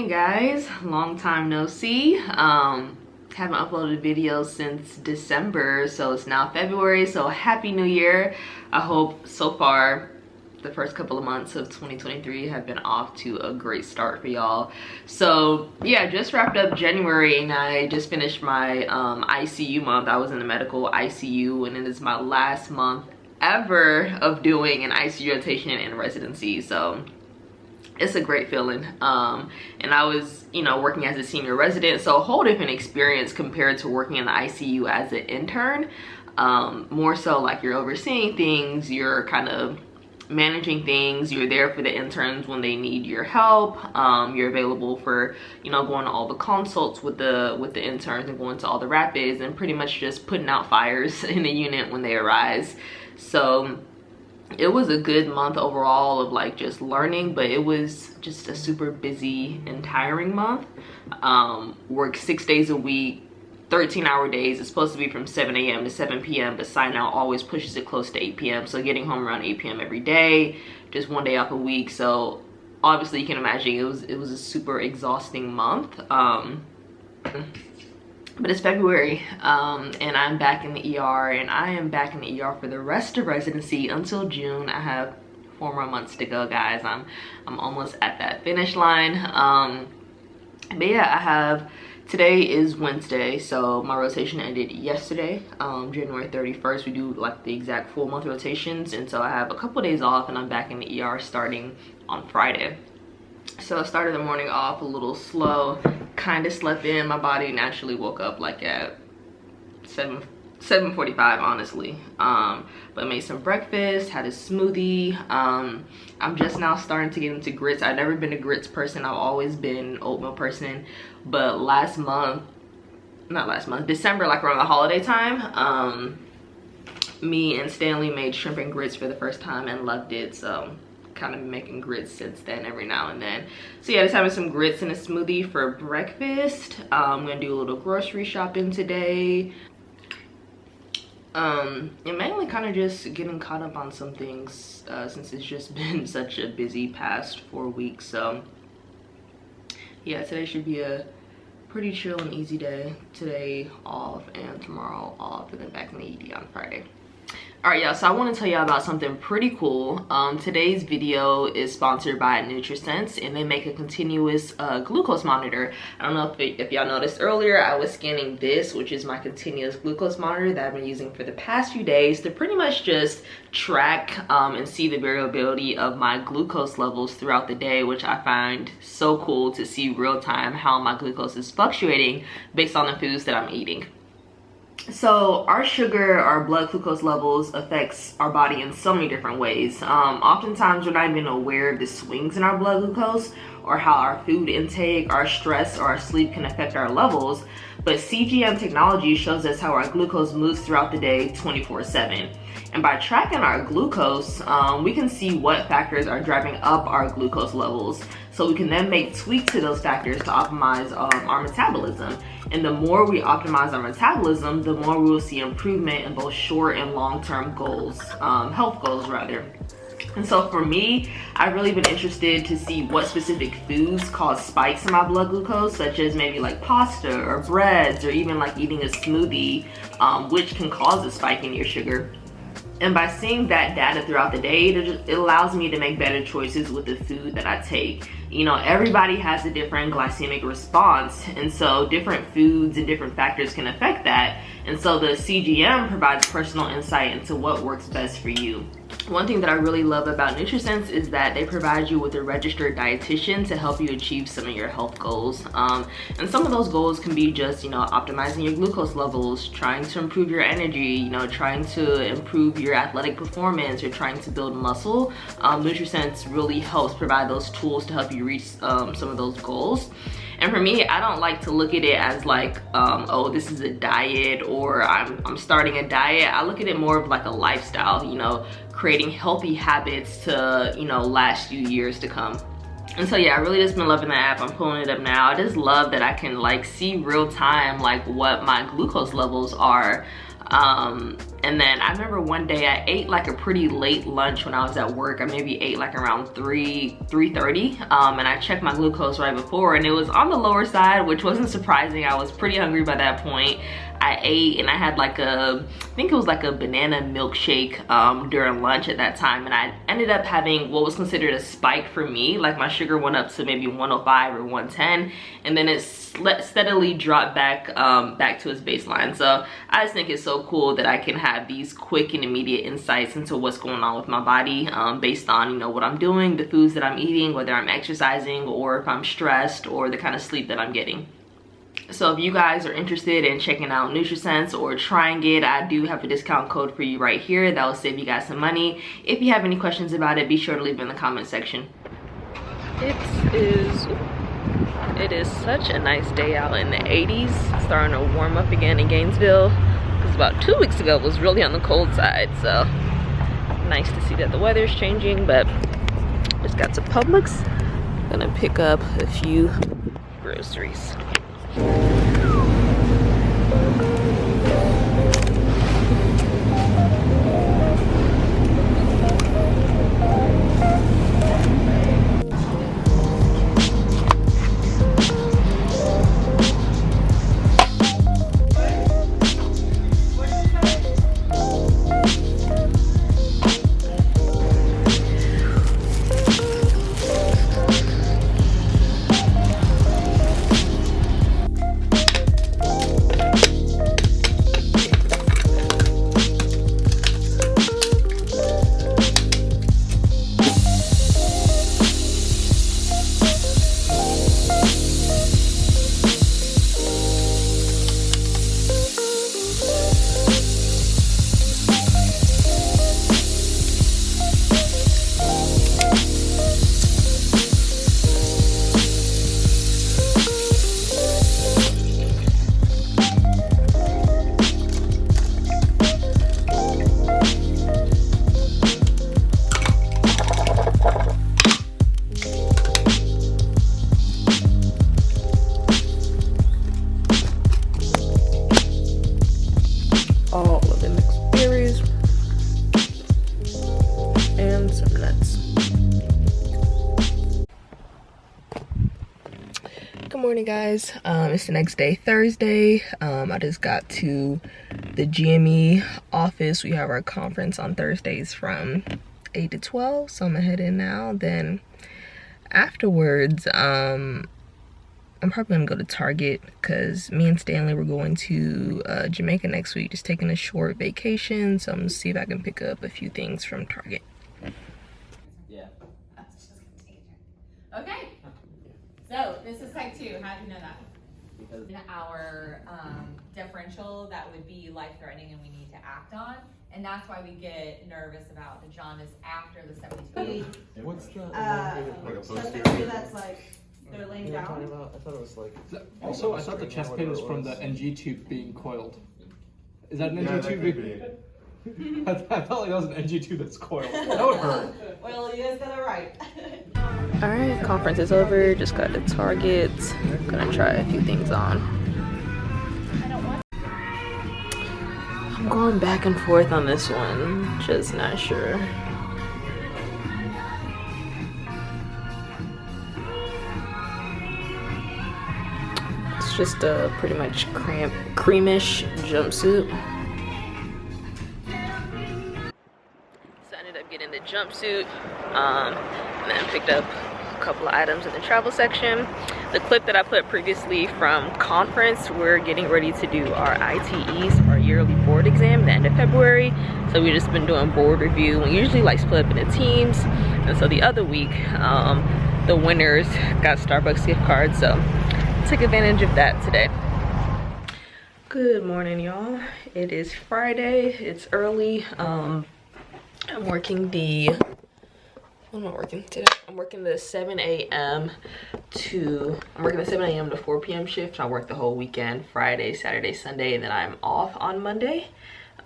guys, long time no see. Haven't uploaded videos since December, so it's now February, so happy new year. I hope so far the first couple of months of 2023 have been off to a great start for y'all. So yeah, just wrapped up January and I just finished my ICU month. I was in the medical ICU and it is my last month ever of doing an ICU rotation in residency, so it's a great feeling. And I was, working as a senior resident, so a whole different experience compared to working in the ICU as an intern. More so like you're overseeing things, you're kind of managing things, you're there for the interns when they need your help, you're available for going to all the consults with the interns and going to all the rapids and pretty much just putting out fires in the unit when they arise. So it was a good month overall of like just learning, but it was just a super busy and tiring month. Work 6 days a week, 13-hour days. It's supposed to be from 7 a.m. to 7 p.m. but sign out always pushes it close to 8 p.m. so getting home around 8 p.m. every day, just 1 day off a week. So obviously you can imagine it was a super exhausting month. But it's February, and I'm back in the ER, and I am back in the ER for the rest of residency until June. I have 4 more months to go, guys. I'm almost at that finish line. But yeah, today is Wednesday, so my rotation ended yesterday, January 31st. We do like the exact full month rotations, and so I have a couple days off, and I'm back in the ER starting on Friday. So I started the morning off a little slow, kind of slept in. My body naturally woke up like at 7:45, honestly. But made some breakfast, had a smoothie. I'm just now starting to get into grits. I've never been a grits person. I've always been an oatmeal person. But December, like around the holiday time, me and Stanley made shrimp and grits for the first time and loved it. So kind of making grits since then every now and then. So yeah, just having some grits and a smoothie for breakfast. I'm gonna do a little grocery shopping today, and mainly kind of just getting caught up on some things since it's just been such a busy past 4 weeks. So yeah, today should be a pretty chill and easy day. Today off and tomorrow off, and then back in the ED on Friday. All right, y'all, so I want to tell y'all about something pretty cool. Today's video is sponsored by NutriSense, and they make a continuous glucose monitor. I don't know if y'all noticed earlier, I was scanning this, which is my continuous glucose monitor that I've been using for the past few days to pretty much just track and see the variability of my glucose levels throughout the day, which I find so cool to see real time how my glucose is fluctuating based on the foods that I'm eating. So our sugar, our blood glucose levels affects our body in so many different ways. Oftentimes we're not even aware of the swings in our blood glucose or how our food intake, our stress, or our sleep can affect our levels. But CGM technology shows us how our glucose moves throughout the day 24/7. And by tracking our glucose, we can see what factors are driving up our glucose levels. So we can then make tweaks to those factors to optimize our metabolism. And the more we optimize our metabolism, the more we will see improvement in both short and long-term goals, health goals rather. And so for me, I've really been interested to see what specific foods cause spikes in my blood glucose, such as maybe like pasta or breads, or even like eating a smoothie, which can cause a spike in your sugar. And by seeing that data throughout the day, it allows me to make better choices with the food that I take. Everybody has a different glycemic response, and so different foods and different factors can affect that. And so the CGM provides personal insight into what works best for you. One thing that I really love about NutriSense is that they provide you with a registered dietitian to help you achieve some of your health goals. And some of those goals can be just, optimizing your glucose levels, trying to improve your energy, trying to improve your athletic performance, or trying to build muscle. NutriSense really helps provide those tools to help you reach some of those goals. And for me, I don't like to look at it as like, oh, this is a diet, or I'm starting a diet. I look at it more of like a lifestyle, creating healthy habits to, last you years to come. And so yeah, I really just been loving the app. I'm pulling it up now. I just love that I can like see real time like what my glucose levels are. And then I remember one day I ate like a pretty late lunch when I was at work. I maybe ate like around 3:30, and I checked my glucose right before and it was on the lower side, which wasn't surprising. I was pretty hungry by that point. I ate and I had like I think it was like a banana milkshake during lunch at that time, and I ended up having what was considered a spike for me. Like my sugar went up to maybe 105 or 110, and then it steadily dropped back back to its baseline. So I just think it's so cool that I can have these quick and immediate insights into what's going on with my body based on, you know, what I'm doing, the foods that I'm eating, whether I'm exercising or if I'm stressed, or the kind of sleep that I'm getting. So if you guys are interested in checking out NutriSense or trying it, I do have a discount code for you right here that will save you guys some money. If you have any questions about it, be sure to leave it in the comment section. It is such a nice day out in the 80s, starting to warm up again in Gainesville, because about 2 weeks ago it was really on the cold side. So nice to see that the weather's changing. But just got to Publix, gonna pick up a few groceries. Good morning, guys. It's the next day, Thursday. I just got to the GME office. We have our conference on Thursdays from 8 to 12, so I'm gonna head in now. Then afterwards, I'm probably gonna go to Target because me and Stanley were going to Jamaica next week, just taking a short vacation. So I'm gonna see if I can pick up a few things from Target. Yeah. I was just gonna take a check. Okay. So this is type 2. How do you know that? Because in our differential, that would be life-threatening and we need to act on. And that's why we get nervous about the jaundice after the 72. What's the so that's like they're laying down? I thought it was like. Also, I thought the chest pain was from the NG tube being coiled. Is that an NG tube? I felt like that was an NG tube that's coiled. That would hurt. Well, you guys got it right. Alright, conference is over. Just got to Target. Gonna try a few things on. I'm going back and forth on this one. Just not sure. It's just a pretty much creamish jumpsuit. So I ended up getting the jumpsuit, and then picked up a couple of items in the travel section. The clip that I put previously from conference, we're getting ready to do our ITEs, our yearly board exam, the end of February. So we've just been doing board review. We usually like split up into teams. And so the other week, the winners got Starbucks gift cards. So took advantage of that today. Good morning, y'all. It is Friday. It's early. I'm working the, what am I working today? I'm working the 7 a.m. to 4 p.m. shift. I work the whole weekend, Friday, Saturday, Sunday, and then I'm off on Monday.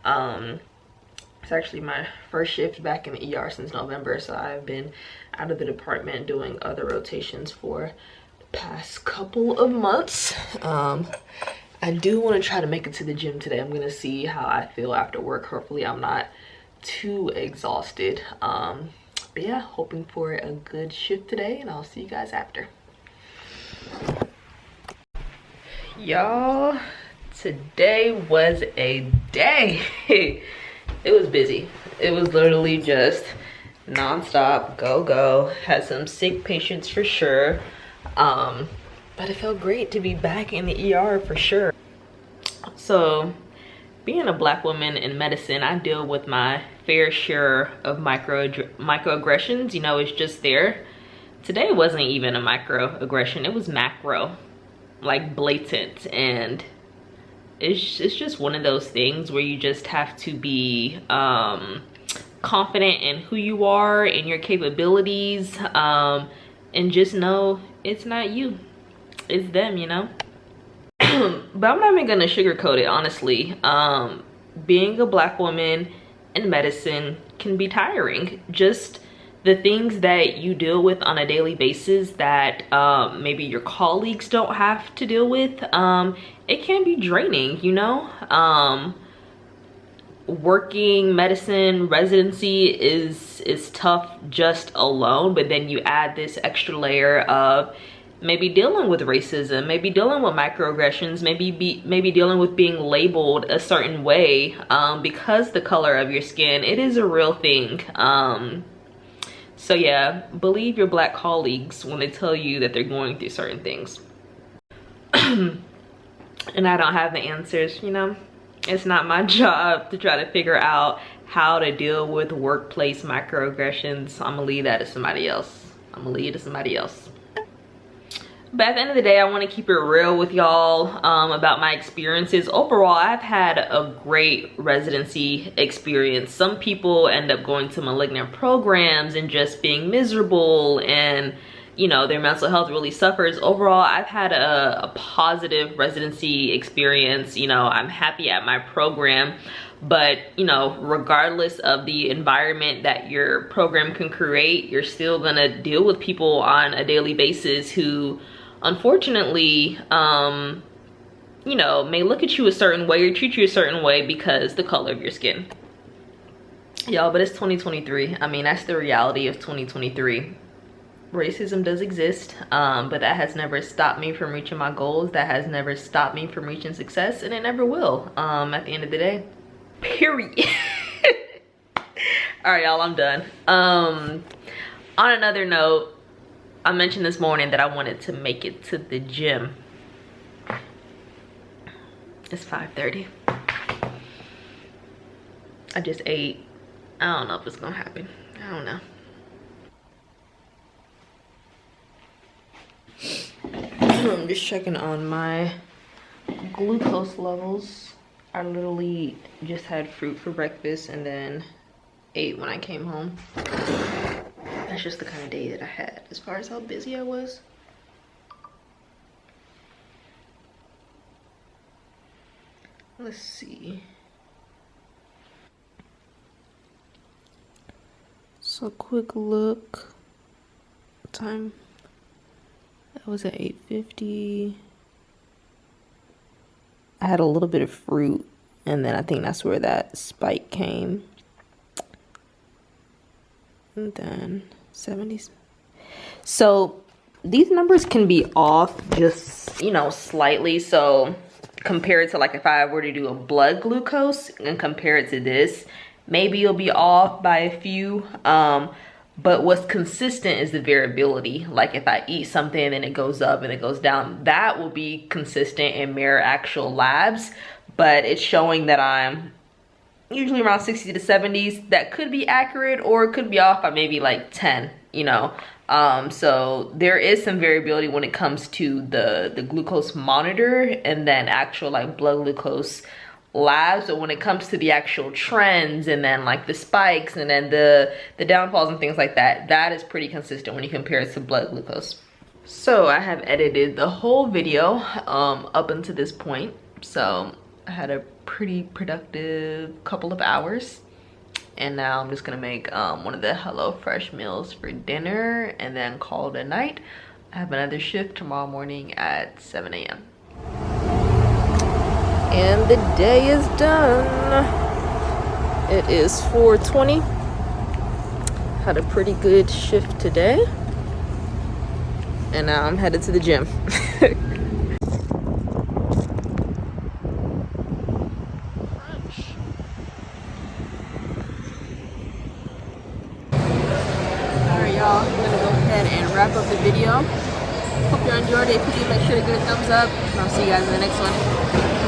It's actually my first shift back in the ER since November, so I've been out of the department doing other rotations for the past couple of months. I do want to try to make it to the gym today. I'm gonna see how I feel after work. Hopefully I'm not too exhausted. But yeah, hoping for a good shift today, and I'll see you guys after. Y'all, today was a day. It was busy. It was literally just non-stop, go. Had some sick patients for sure. But it felt great to be back in the ER for sure. So being a Black woman in medicine, I deal with my fair share of microaggressions. You know, it's just there. Today wasn't even a microaggression, it was macro, like blatant. And it's just one of those things where you just have to be confident in who you are and your capabilities, and just know it's not you, it's them, you know. But I'm not even gonna sugarcoat it, honestly. Being a Black woman in medicine can be tiring. Just the things that you deal with on a daily basis that maybe your colleagues don't have to deal with, it can be draining, you know. Working medicine residency is tough just alone, but then you add this extra layer of maybe dealing with racism, maybe dealing with microaggressions, maybe dealing with being labeled a certain way because the color of your skin. It is a real thing. So yeah, believe your Black colleagues when they tell you that they're going through certain things. And I don't have the answers, you know. It's not my job to try to figure out how to deal with workplace microaggressions. I'm gonna leave that to somebody else. But at the end of the day, I want to keep it real with y'all about my experiences. Overall, I've had a great residency experience. Some people end up going to malignant programs and just being miserable, and you know, their mental health really suffers. Overall, I've had a positive residency experience. You know, I'm happy at my program. But you know, regardless of the environment that your program can create, you're still gonna deal with people on a daily basis who unfortunately, you know, may look at you a certain way or treat you a certain way because the color of your skin. Y'all, but it's 2023. I mean, that's the reality of 2023. Racism does exist, but that has never stopped me from reaching my goals. That has never stopped me from reaching success, and it never will at the end of the day. Period. All right, y'all, I'm done. On another note, I mentioned this morning that I wanted to make it to the gym. It's 5:30. I just ate. I don't know if it's gonna happen. I don't know. I'm just checking on my glucose levels. I literally just had fruit for breakfast and then ate when I came home. That's just the kind of day that I had as far as how busy I was. Let's see. So quick look. Time. That was at 8:50. I had a little bit of fruit, and then I think that's where that spike came. And then 70s. So these numbers can be off just, you know, slightly. So compared to like if I were to do a blood glucose and compare it to this, maybe you'll be off by a few. But what's consistent is the variability. Like if I eat something and it goes up and it goes down, that will be consistent and mirror actual labs. But it's showing that I'm usually around 60 to 70s. That could be accurate, or it could be off by maybe like 10, you know. So there is some variability when it comes to the glucose monitor and then actual like blood glucose labs. So when it comes to the actual trends and then like the spikes and then the downfalls and things like that, that is pretty consistent when you compare it to blood glucose. So I have edited the whole video up until this point. So I had a pretty productive couple of hours, and now I'm just gonna make one of the HelloFresh meals for dinner and then call it a night. I have another shift tomorrow morning at 7 a.m. And the day is done. It is 4:20. Had a pretty good shift today. And now I'm headed to the gym. Alright y'all, I'm gonna go ahead and wrap up the video. Hope you enjoyed it. If you did, make sure to give it a thumbs up. And I'll see you guys in the next one.